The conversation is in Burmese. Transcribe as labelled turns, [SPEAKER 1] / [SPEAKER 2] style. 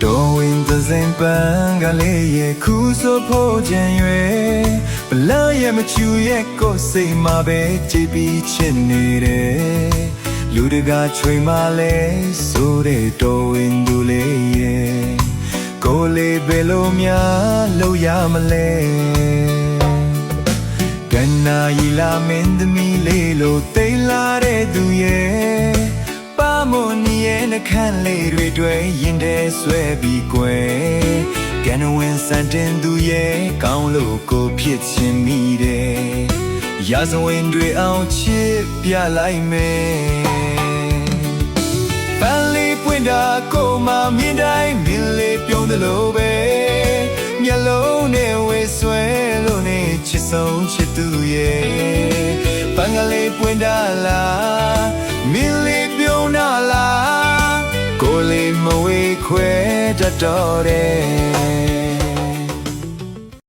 [SPEAKER 1] တော်ဝင်သစင်ပန်းကလေးရဲ့ခုဆိုဖို့ကြံရွယ်ဘလာရဲ့မချူရဲ့ကိုယ်စိတ်မှာပဲကြည်ပြီးချစ်နေတယ်လူတကာချွေမလဲဆိုတဲ့တော်ဝင်သူလေးရဲ့ကိုယ်လေးဘယ်လိုများလို့ရမလဲကနာရီလာမင်းသမီးလေးလို့တိတ်လာတဲ့သူရဲ့ပါမွန်ရဲ့နှခမ်းလေးတွေရင်ထဲဆွဲပြီးကွယ်ကနဝင်စံတင်သူရဲ့ကောင်းလို့ကိုဖြစ်ချင်မိတယ်ရာဇဝင်တွေအောင်ချစ်ပြလိုက်မယ်ပန်းလေးပွင့်တာကိုမှမြင်တိုင်းမြင်လေးပြုံးတယ်လို့ပဲမျက်လုံးနဲ့ဝေဆွဲလို့နေချစ်ဆုံးချစ်သူရဲ့ပန်းကလေးပွင့်တာလားမြင်လေးပြုံးတာလားကိုယ်လေးမဝေခွဲတတ်တော့တယ်